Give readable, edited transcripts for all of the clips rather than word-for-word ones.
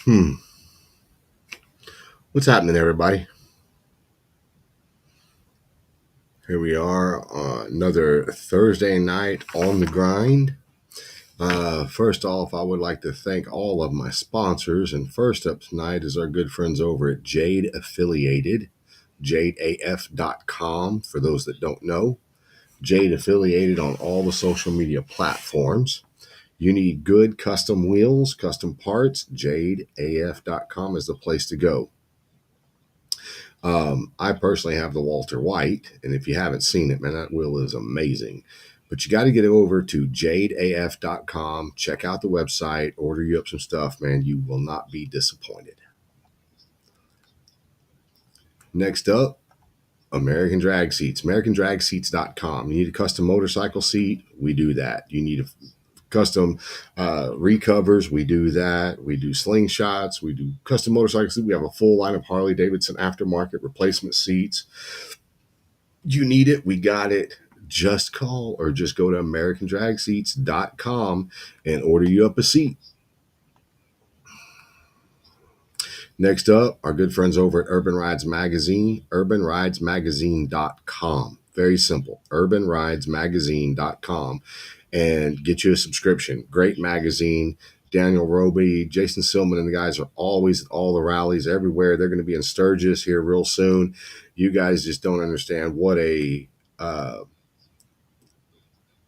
Hmm. What's happening, everybody? Here we are on another Thursday night on the grind. First off, I would like to thank all of my sponsors. And first up tonight is our good friends over at Jade Affiliated, jadeaf.com. For those that don't know, Jade Affiliated on all the social media platforms. You need good custom wheels, custom parts, jadeaf.com is the place to go. I personally have the Walter White, and if you haven't seen it, man, that wheel is amazing. But you got to get over to jadeaf.com, check out the website, order you up some stuff, man. You will not be disappointed. Next up, American Drag Seats, americandragseats.com. You need a custom motorcycle seat, we do that. You need a custom recovers, we do that. We do slingshots, we do custom motorcycles. We have a full line of Harley Davidson aftermarket replacement seats. You need it, we got it. Just call or just go to americandragseats.com and order you up a seat. Next up, our good friends over at Urban Rides Magazine, urbanridesmagazine.com. Very simple, urbanridesmagazine.com, and get you a subscription. Great magazine. Daniel Roby, Jason Silman, and the guys are always at all the rallies everywhere. They're going to be in Sturgis here real soon. You guys just don't understand what a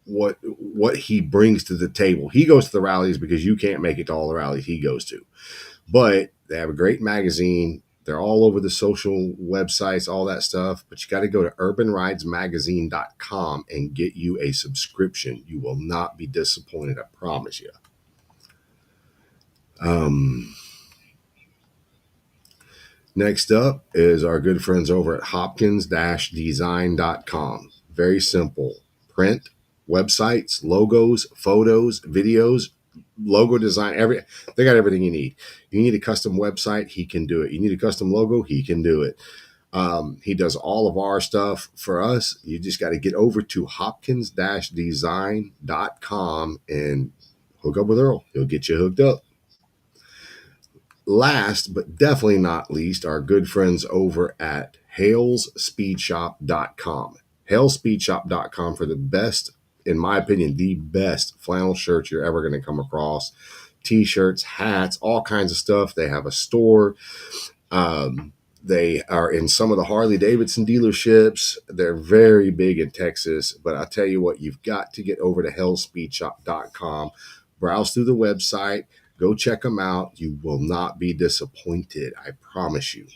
what he brings to the table. He goes to the rallies because you can't make it to all the rallies he goes to. But they have a great magazine. They're all over the social websites, all that stuff. But you got to go to urbanridesmagazine.com and get you a subscription. You will not be disappointed, I promise you. Next up is our good friends over at hopkins-design.com. Very simple. Print, websites, logos, photos, videos, logo design, they got everything you need. You need a custom website, he can do it. You need a custom logo, he can do it. He does all of our stuff for us. You just got to get over to hopkins-design.com and hook up with Earl. He'll get you hooked up. Last but definitely not least, our good friends over at halesspeedshop.com. halesspeedshop.com for the best, in my opinion, the best flannel shirts you're ever going to come across. T-shirts, hats, all kinds of stuff. They have a store. They are in some of the Harley Davidson dealerships. They're very big in Texas. But I'll tell you what, you've got to get over to halesspeedshop.com. Browse through the website. Go check them out. You will not be disappointed. I promise you.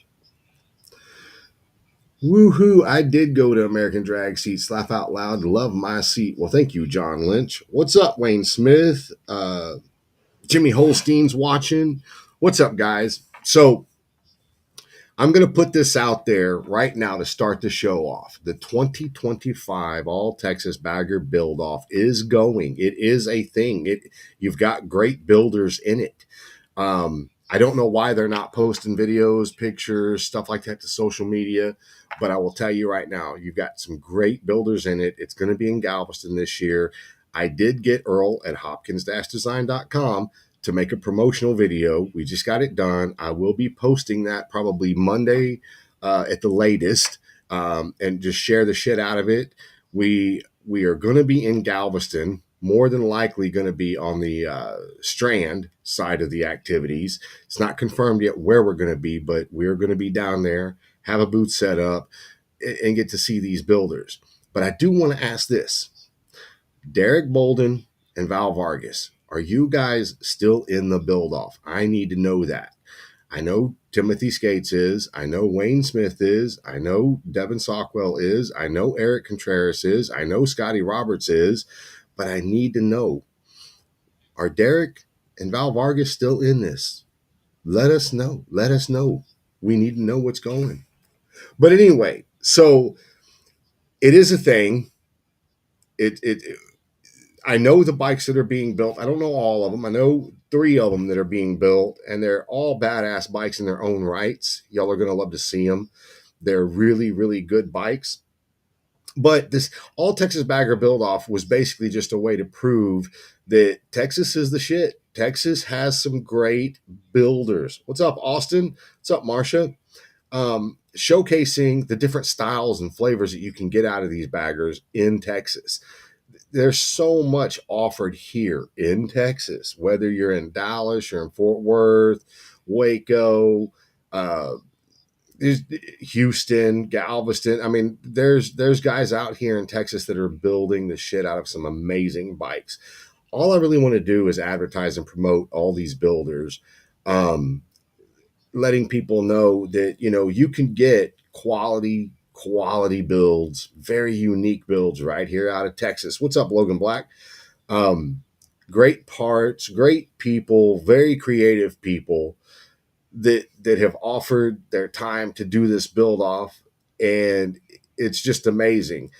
Woohoo. I did go to American Drag Seats. Laugh out loud. Love my seat. Well, thank you, John Lynch. What's up, Wayne Smith? Jimmy Holstein's watching. What's up, guys? So I'm going to put this out there right now to start the show off. The 2025 All Texas Bagger Build Off is going. It is a thing. You've got great builders in it. I don't know why they're not posting videos, pictures, stuff like that to social media, but I will tell you right now, you've got some great builders in it. It's going to be in Galveston this year. I did get Earl at hopkins-design.com to make a promotional video. We just got it done. I will be posting that probably Monday at the latest, and just share the shit out of it. We are going to be in Galveston, more than likely going to be on the Strand side of the activities. It's not confirmed yet where we're going to be, but we're going to be down there, have a booth set up, and get to see these builders. But I do want to ask this. Derek Bolden and Val Vargas, are you guys still in the build off? I need to know that. I know Timothy Skates is. I know Wayne Smith is. I know Devin Sockwell is. I know Eric Contreras is. I know Scotty Roberts is. But I need to know, are Derek and Val Vargas still in this? Let us know. Let us know. We need to know what's going. But anyway, so it is a thing. It I know the bikes that are being built. I don't know all of them. I know 3 of them that are being built, and they're all badass bikes in their own rights. Y'all are going to love to see them. They're really, really good bikes. But this All Texas Bagger Build Off was basically just a way to prove that Texas is the shit. Texas has some great builders. What's up, Austin? What's up, Marcia? Showcasing the different styles and flavors that you can get out of these baggers in Texas. There's so much offered here in Texas, whether you're in Dallas, you're in Fort Worth, Waco, uh, Houston, Galveston. I mean, there's guys out here in Texas that are building the shit out of some amazing bikes. All I really want to do is advertise and promote all these builders, um, letting people know that you can get quality builds, very unique builds right here out of Texas. What's up, Logan Black? Um, Great parts, great people, very creative people that have offered their time to do this build off, and it's just amazing.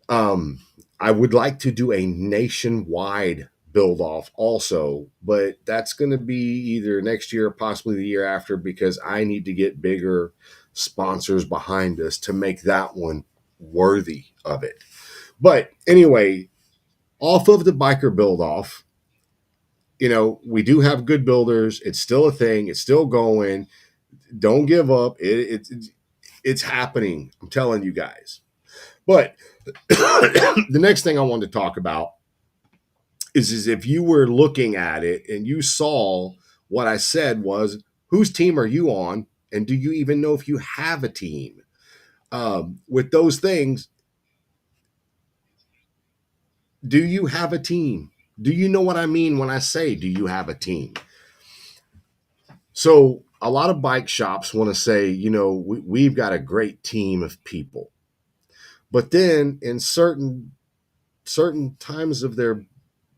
um I would like to do a nationwide build off also, but that's going to be either next year or possibly the year after, because I need to get bigger sponsors behind us to make that one worthy of it. But anyway, off of the biker build off, we do have good builders. It's still a thing, it's still going. Don't give up. It's happening. I'm telling you guys. But the next thing I wanted to talk about is if you were looking at it and you saw what I said was, whose team are you on? And do you even know if you have a team? With those things, do you have a team? Do you know what I mean when I say, do you have a team? So a lot of bike shops want to say, we've got a great team of people. But then in certain times of their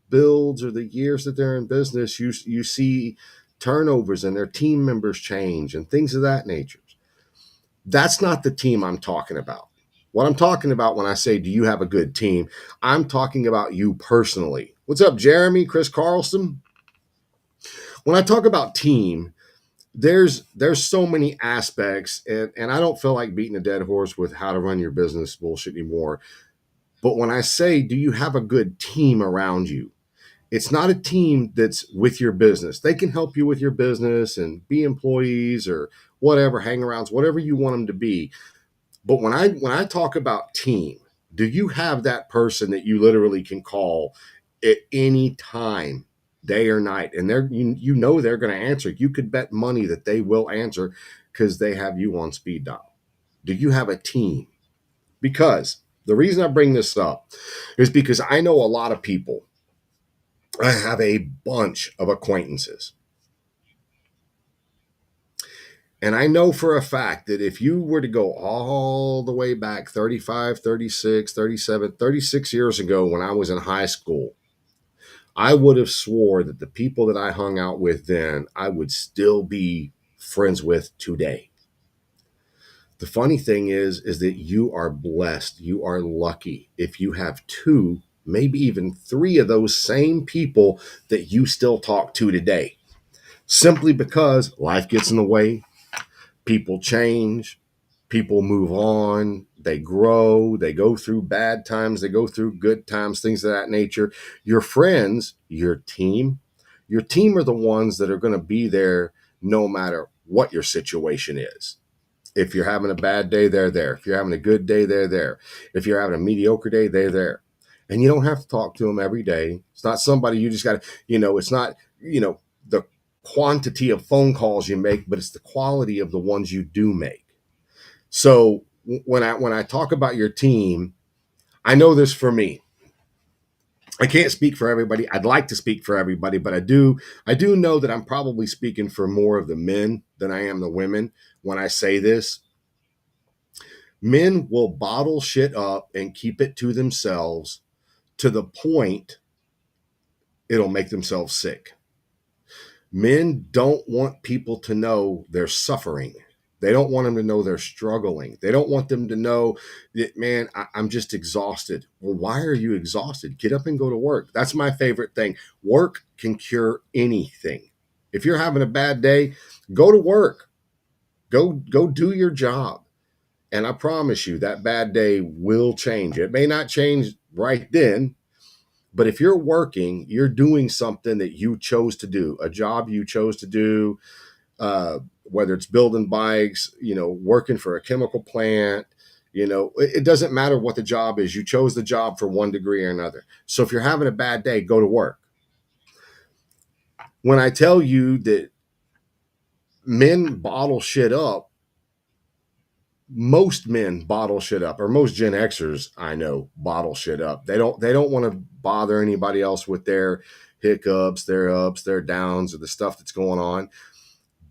builds or the years that they're in business, you see turnovers and their team members change and things of that nature. That's not the team I'm talking about. What I'm talking about when I say, do you have a good team? I'm talking about you personally. What's up, Jeremy? Chris Carlson? When I talk about team, there's so many aspects, and I don't feel like beating a dead horse with how to run your business bullshit anymore. But when I say, do you have a good team around you? It's not a team that's with your business. They can help you with your business and be employees or whatever, hang-arounds, whatever you want them to be. But when I talk about team, do you have that person that you literally can call at any time, day or night, and they're going to answer? You could bet money that they will answer because they have you on speed dial. Do you have a team? Because the reason I bring this up is because I know a lot of people. I have a bunch of acquaintances. And I know for a fact that if you were to go all the way back 35, 36, 37, 36 years ago when I was in high school, I would have swore that the people that I hung out with then, I would still be friends with today. The funny thing is that you are blessed. You are lucky if you have two, maybe even three of those same people that you still talk to today. Simply because life gets in the way, people change, people move on, they grow, they go through bad times, they go through good times, things of that nature. Your friends, your team are the ones that are going to be there no matter what your situation is. If you're having a bad day, they're there. If you're having a good day, they're there. If you're having a mediocre day, they're there. And you don't have to talk to them every day. It's not somebody you just got to, it's not, the quantity of phone calls you make, but it's the quality of the ones you do make. So when I talk about your team, I know this for me. I can't speak for everybody. I'd like to speak for everybody, but I do know that I'm probably speaking for more of the men than I am the women when I say this. Men will bottle shit up and keep it to themselves to the point it'll make themselves sick. Men don't want people to know they're suffering. They don't want them to know they're struggling. They don't want them to know that, man, I'm just exhausted. Well, why are you exhausted? Get up and go to work. That's my favorite thing. Work can cure anything. If you're having a bad day, go to work. Go do your job. And I promise you that bad day will change. It may not change right then, But if you're working, you're doing something that you chose to do, a job you chose to do, whether it's building bikes, working for a chemical plant, it doesn't matter what the job is. You chose the job for one degree or another. So if you're having a bad day, go to work. When I tell you that men bottle shit up, most men bottle shit up, or most Gen Xers I know bottle shit up. They don't want to bother anybody else with their hiccups, their ups, their downs, or the stuff that's going on.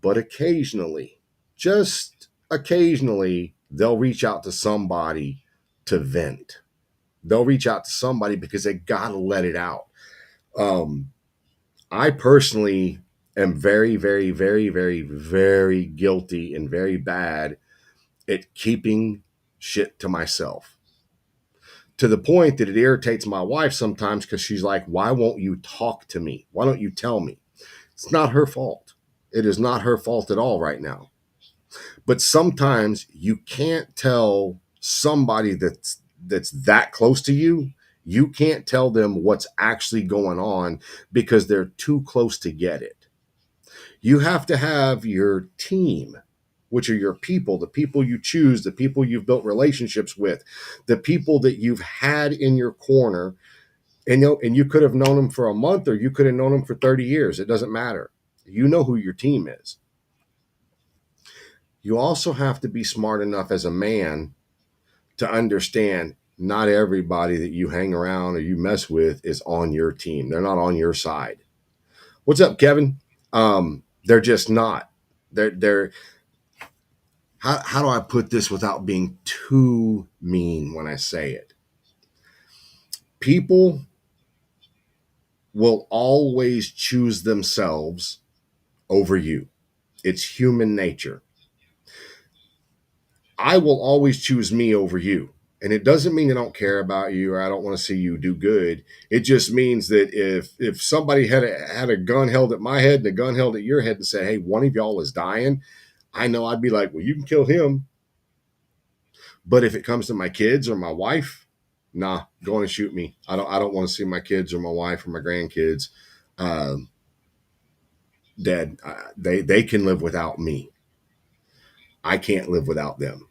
But occasionally, just occasionally, they'll reach out to somebody to vent. They'll reach out to somebody because they gotta let it out. Um, I personally am very, very, very, very, very guilty and very bad at keeping shit to myself, to the point that it irritates my wife sometimes because she's like, why won't you talk to me? Why don't you tell me? It's not her fault. It is not her fault at all right now. But sometimes you can't tell somebody that's that close to you. You can't tell them what's actually going on because they're too close to get it. You have to have your team, which are your people, the people you choose, the people you've built relationships with, the people that you've had in your corner. And you could have known them for a month, or you could have known them for 30 years. It doesn't matter. You know who your team is. You also have to be smart enough as a man to understand not everybody that you hang around or you mess with is on your team. They're not on your side. What's up, Kevin? They're just not. They're how do I put this without being too mean when I say it? People will always choose themselves over you. It's human nature. I will always choose me over you. And it doesn't mean I don't care about you or I don't want to see you do good. It just means that if somebody had a gun held at my head and a gun held at your head and said, hey, one of y'all is dying, I know I'd be like, well, you can kill him. But if it comes to my kids or my wife, nah, go on and shoot me. I don't want to see my kids or my wife or my grandkids dead. They can live without me. I can't live without them.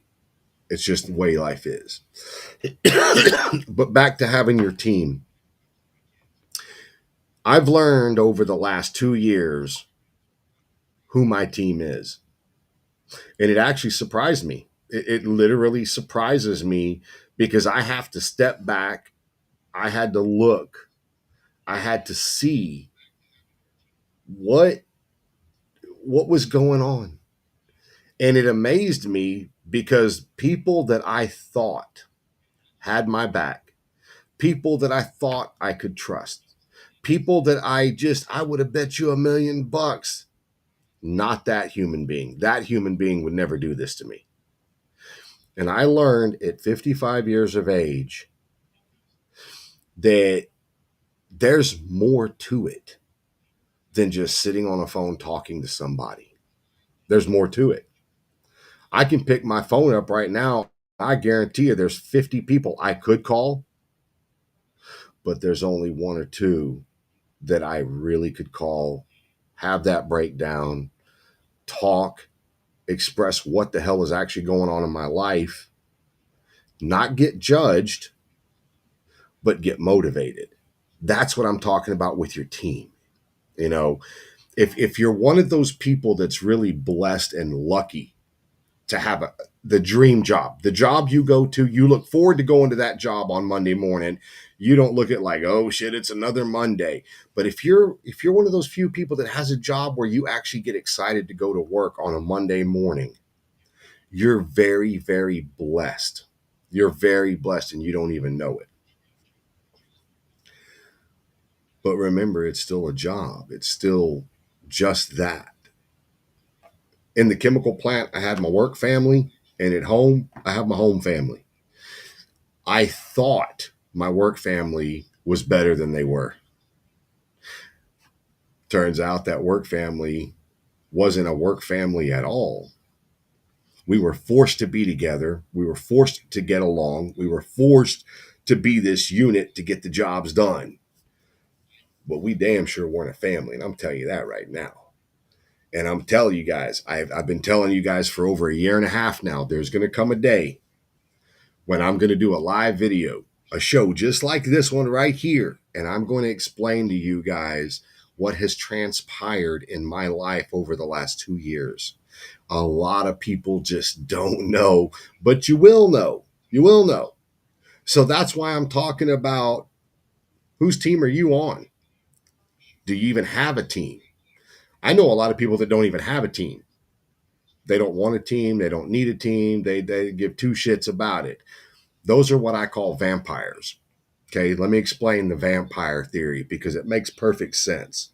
It's just the way life is. But back to having your team. I've learned over the last 2 years who my team is. And it actually surprised me. It literally surprises me because I have to step back. I had to look. I had to see what was going on. And it amazed me because people that I thought had my back, people that I thought I could trust, people that I would have bet you $1,000,000, not that human being. That human being would never do this to me. And I learned at 55 years of age that there's more to it than just sitting on a phone talking to somebody. There's more to it. I can pick my phone up right now. I guarantee you there's 50 people I could call, but there's only one or two that I really could call, have that breakdown, talk, express what the hell is actually going on in my life, not get judged, but get motivated. That's what I'm talking about with your team. You know, if you're one of those people that's really blessed and lucky to have the dream job, the job you go to, you look forward to going to that job on Monday morning. You don't look at like, oh shit, it's another Monday. But if you're one of those few people that has a job where you actually get excited to go to work on a Monday morning, you're very, very blessed. You're very blessed and you don't even know it. But remember, it's still a job. It's still just that. In the chemical plant, I had my work family, and at home, I have my home family. I thought my work family was better than they were. Turns out that work family wasn't a work family at all. We were forced to be together. We were forced to get along. We were forced to be this unit to get the jobs done. but we damn sure weren't a family. And I'm telling you that right now. And I'm telling you guys, I've been telling you guys for over a year and a half now, there's going to come a day when I'm going to do a live video, a show just like this one right here. And I'm going to explain to you guys what has transpired in my life over the last 2 years. A lot of people just don't know, but you will know. You will know. So that's why I'm talking about, whose team are you on? Do you even have a team? I know a lot of people that don't even have a team. They don't want a team. They don't need a team. They give two shits about it. Those are what I call vampires. Okay, let me explain the vampire theory because it makes perfect sense.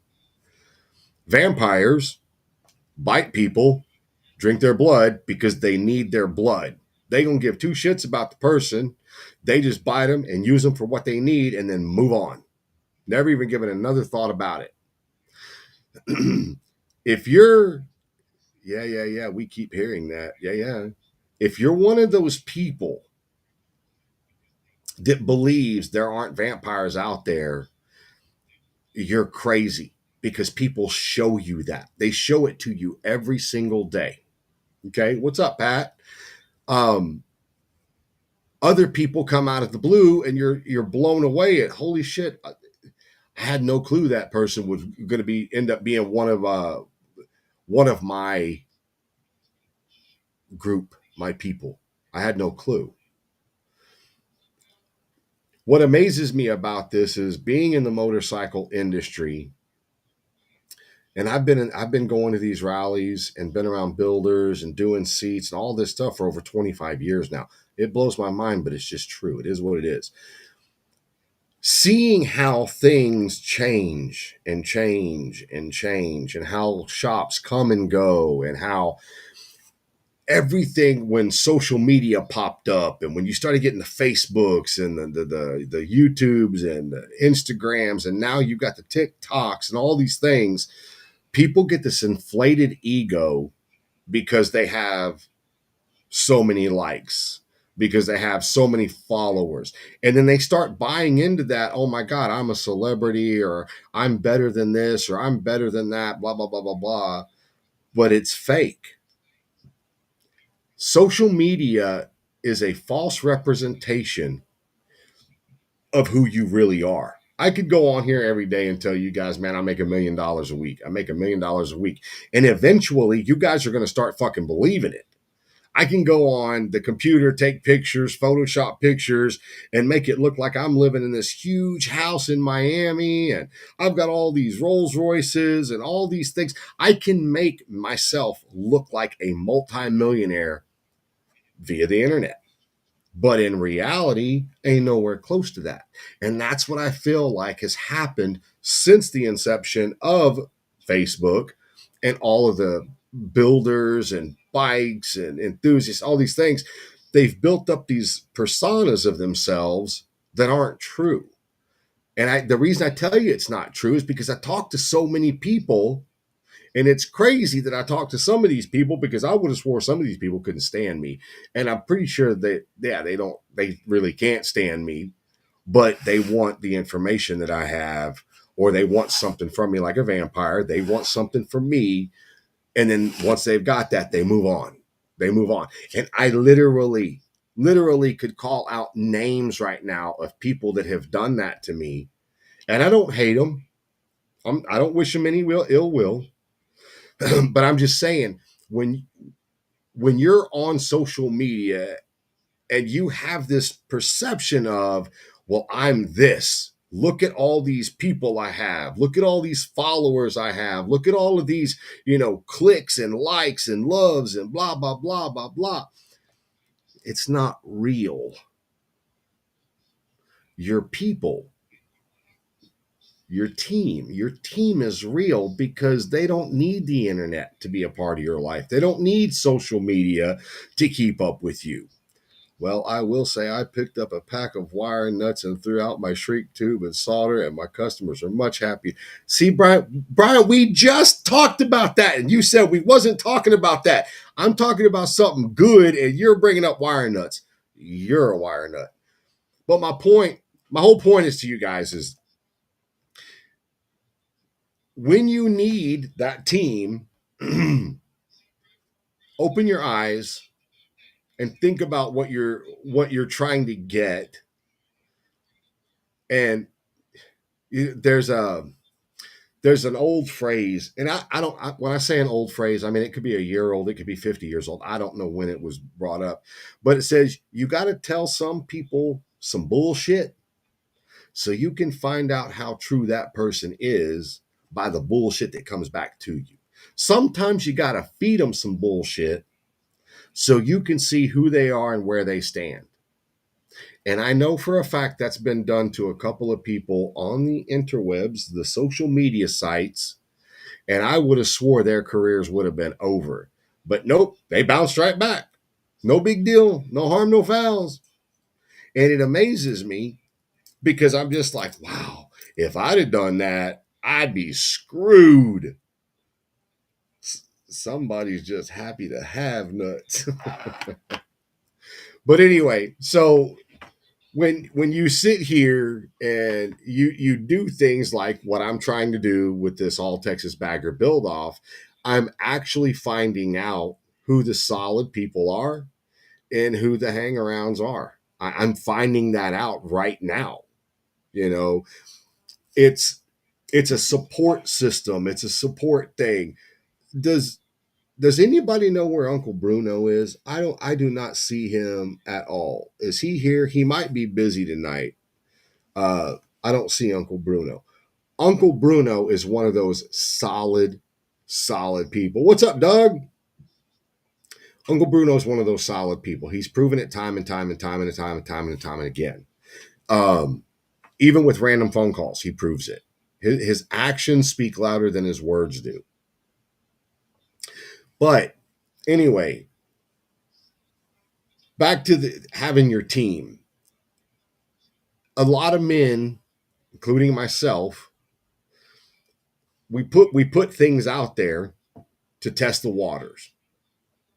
Vampires bite people, drink their blood because they need their blood. They don't give two shits about the person. They just bite them and use them for what they need and then move on. Never even given another thought about it. If you're, yeah, we keep hearing that. Yeah. If you're one of those people that believes there aren't vampires out there, you're crazy, because people show you that. They show it to you every single day. Okay, what's up, Pat? Other people come out of the blue and you're blown away at, holy shit, I had no clue that person was going to be end up being one of my group, my people. I had no clue. What amazes me about this is being in the motorcycle industry, and I've been going to these rallies and been around builders and doing seats and all this stuff for over 25 years now. It blows my mind, but it's just true. It is what it is. Seeing how things change and change and change, and how shops come and go, and how everything, when social media popped up and when you started getting the Facebooks and the YouTubes and the Instagrams, and now you've got the TikToks and all these things, people get this inflated ego because they have so many likes, because they have so many followers. And then they start buying into that. Oh my God, I'm a celebrity, or I'm better than this, or I'm better than that, blah, blah, blah, blah, blah. But it's fake. Social media is a false representation of who you really are. I could go on here every day and tell you guys, man, I make $1 million a week. I make $1 million a week. And eventually you guys are going to start fucking believing it. I can go on the computer, take pictures, Photoshop pictures, and make it look like I'm living in this huge house in Miami, and I've got all these Rolls Royces and all these things. I can make myself look like a multimillionaire via the internet. But in reality, ain't nowhere close to that. And that's what I feel like has happened since the inception of Facebook and all of the builders and bikes and enthusiasts, all these things. They've built up these personas of themselves that aren't true. And the reason I tell you it's not true is because I talk to so many people. And it's crazy that I talked to some of these people, because I would have swore some of these people couldn't stand me. And I'm pretty sure that, yeah, they really can't stand me, but they want the information that I have, or they want something from me like a vampire. They want something from me. And then once they've got that, they move on. They move on. And I literally could call out names right now of people that have done that to me. And I don't hate them. I don't wish them any ill will. But I'm just saying, when you're on social media and you have this perception of, well, I'm this. Look at all these people I have. Look at all these followers I have. Look at all of these, clicks and likes and loves and blah, blah, blah, blah, blah. It's not real. Your people, your team is real, because they don't need the internet to be a part of your life. They don't need social media to keep up with you. Well, I will say I picked up a pack of wire nuts and threw out my shrink tube and solder, and my customers are much happy. See, Brian, we just talked about that, and you said we wasn't talking about that. I'm talking about something good, and you're bringing up wire nuts. You're a wire nut. But my whole point is to you guys is, when you need that team, open your eyes and think about what you're trying to get. And there's an old phrase, and I don't when I say an old phrase, I mean it could be a year old, it could be 50 years old. I don't know when it was brought up, but it says you got to tell some people some bullshit so you can find out how true that person is by the bullshit that comes back to you. Sometimes you got to feed them some bullshit so you can see who they are and where they stand. And I know for a fact that's been done to a couple of people on the interwebs, the social media sites, and I would have swore their careers would have been over. But nope, they bounced right back. No big deal, no harm, no fouls. And it amazes me because I'm just like, wow, if I'd have done that, I'd be screwed. Somebody's just happy to have nuts. But anyway, so when you sit here and you do things like what I'm trying to do with this all Texas bagger build off, I'm actually finding out who the solid people are and who the hangarounds are. I'm finding that out right now. You know, it's it's a support system. It's a support thing. Does does anybody know where Uncle Bruno is? I do not see him at all. Is he here? He might be busy tonight. I don't see Uncle Bruno. Uncle Bruno is one of those solid people. What's up, Doug? Uncle Bruno is one of those solid people. He's proven it time and time and time and time and time and time and again. Um, Even with random phone calls, he proves it. His actions speak louder than his words do. But anyway, back to having your team. A lot of men, including myself, we put things out there to test the waters,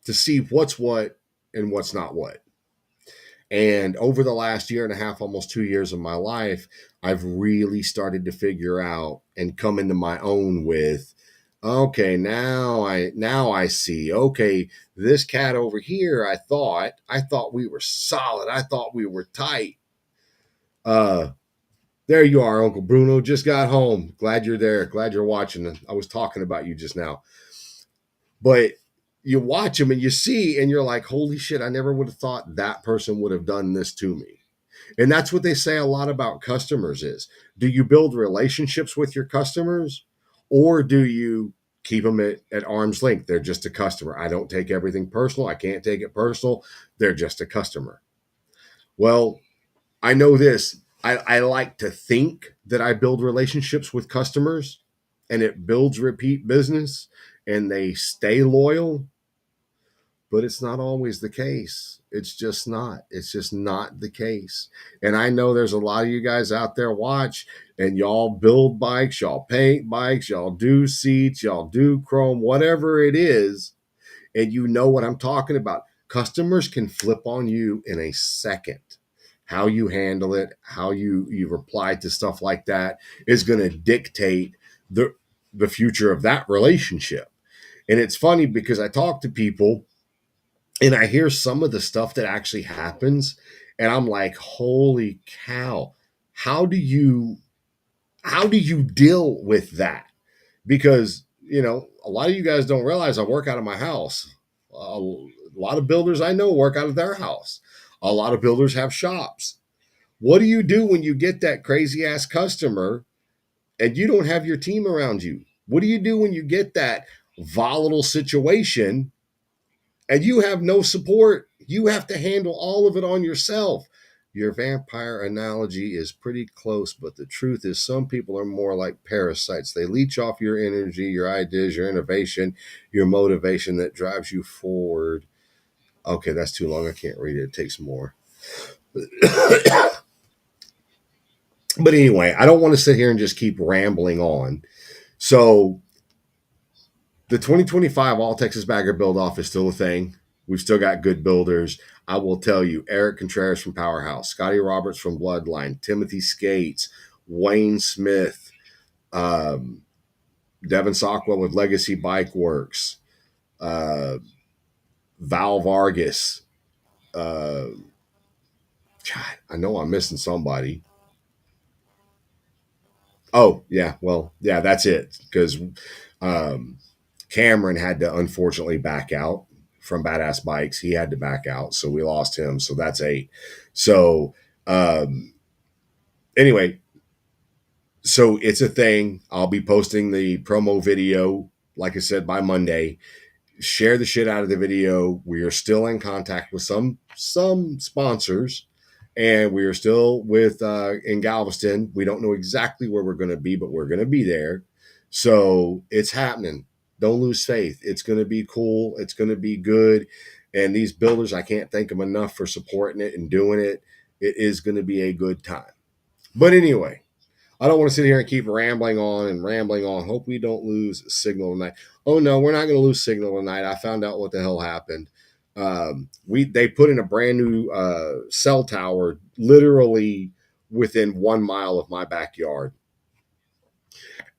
to see what's what and what's not what. And over the last year and a half, almost 2 years of my life, I've really started to figure out and come into my own with, okay, now I see. Okay, this cat over here, I thought we were solid. I thought we were tight. Uh there you are, Uncle Bruno. Just got home. Glad you're there. Glad you're watching. I was talking about you just now. But you watch them and you see, and you're like, holy shit, I never would have thought that person would have done this to me. And that's what they say a lot about customers is, do you build relationships with your customers or do you keep them at arm's length? They're just a customer. I don't take everything personal. I can't take it personal. They're just a customer. Well, I know this. I like to think that I build relationships with customers and it builds repeat business and they stay loyal, but it's not always the case. It's just not. It's just not the case. And I know there's a lot of you guys out there watch and y'all build bikes, y'all paint bikes, y'all do seats, y'all do chrome, whatever it is, and you know what I'm talking about. Customers can flip on you in a second. How you handle it, how you reply to stuff like that is going to dictate the future of that relationship. And it's funny because I talk to people and I hear some of the stuff that actually happens, and I'm like, holy cow, how do you how do you deal with that? Because a lot of you guys don't realize I work out of my house. A lot of builders I know work out of their house. A lot of builders have shops. What do you do when you get that crazy ass customer and you don't have your team around you? What do you do when you get that volatile situation and you have no support? You have to handle all of it on yourself. Your vampire analogy is pretty close, but the truth is some people are more like parasites. They leech off your energy, your ideas, your innovation, your motivation that drives you forward. Okay, that's too long. I can't read it. It takes more. But anyway, I don't want to sit here and just keep rambling on. So the 2025 All Texas Bagger Build Off is still a thing. We've still got good builders. I will tell you, Eric Contreras from Powerhouse, Scotty Roberts from Bloodline, Timothy Skates, Wayne Smith, um, Devin Sockwell with Legacy Bike Works, uh, Val Vargas. Uh, God, I know I'm missing somebody. Oh, yeah. Well, yeah, that's it. Because um, Cameron had to unfortunately back out from Badass Bikes. He had to back out. So we lost him. So that's eight. So um, anyway, so it's a thing. I'll be posting the promo video, like I said, by Monday. Share the shit out of the video. We are still in contact with some sponsors, and we are still with in Galveston. We don't know exactly where we're going to be, but we're going to be there. So it's happening. Don't lose faith. It's going to be cool. It's going to be good. And these builders, I can't thank them enough for supporting it and doing it. It is going to be a good time. But anyway, I don't want to sit here and keep rambling on and rambling on. Hope we don't lose signal tonight. Oh no, we're not going to lose signal tonight. I found out what the hell happened. They put in a brand new cell tower literally within 1 mile of my backyard,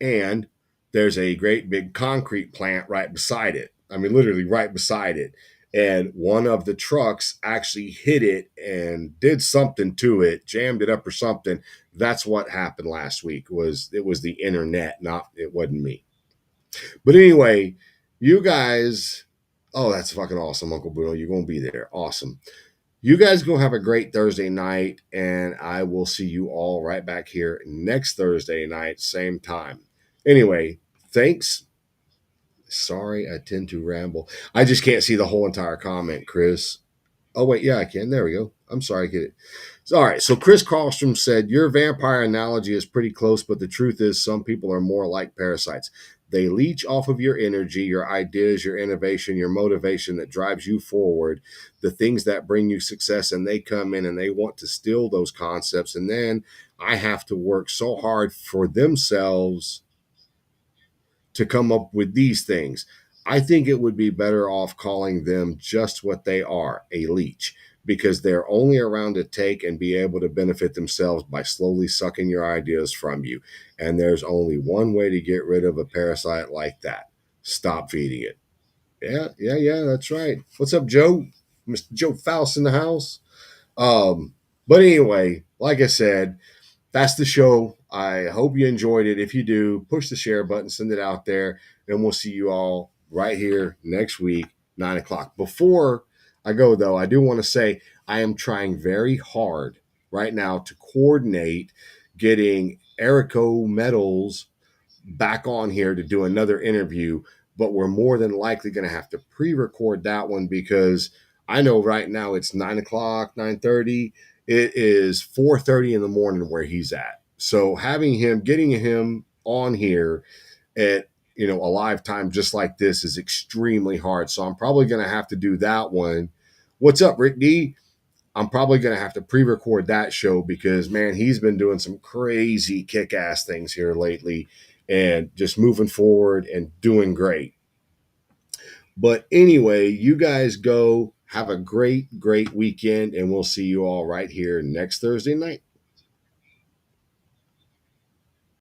and there's a great big concrete plant right beside it. I mean, literally right beside it. And one of the trucks actually hit it and did something to it, jammed it up or something. That's what happened last week. It was the internet, not it wasn't me. But anyway, you guys, oh, that's fucking awesome, Uncle Bruno. You're gonna be there. Awesome. You guys go have a great Thursday night, and I will see you all right back here next Thursday night, same time. Anyway, thanks. Sorry, I tend to ramble. I just can't see the whole entire comment, Chris. Oh, wait, yeah, I can. There we go. I'm sorry, I get it. All right, so Chris Carlstrom said, your vampire analogy is pretty close, but the truth is some people are more like parasites. They leech off of your energy, your ideas, your innovation, your motivation that drives you forward, the things that bring you success, and they come in and they want to steal those concepts. And then I have to work so hard for themselves to come up with these things. I think it would be better off calling them just what they are, a leech, because they're only around to take and be able to benefit themselves by slowly sucking your ideas from you. And there's only one way to get rid of a parasite like that: stop feeding it. Yeah, that's right. What's up, Joe? Mr. Joe Faust in the house. Um, but anyway, like I said, that's the show. I hope you enjoyed it. If you do, push the share button, send it out there, and we'll see you all right here next week, 9 o'clock. Before I go, though, I do want to say I am trying very hard right now to coordinate getting Erico Metals back on here to do another interview, but we're more than likely going to have to pre-record that one because I know right now it's 9 o'clock, 9:30. It is 4:30 in the morning where he's at. So getting him on here at a live time just like this is extremely hard. So I'm probably going to have to do that one. What's up, Rick D? I'm probably going to have to pre-record that show because man, he's been doing some crazy kick-ass things here lately and just moving forward and doing great. But anyway, you guys go have a great weekend and we'll see you all right here next Thursday night.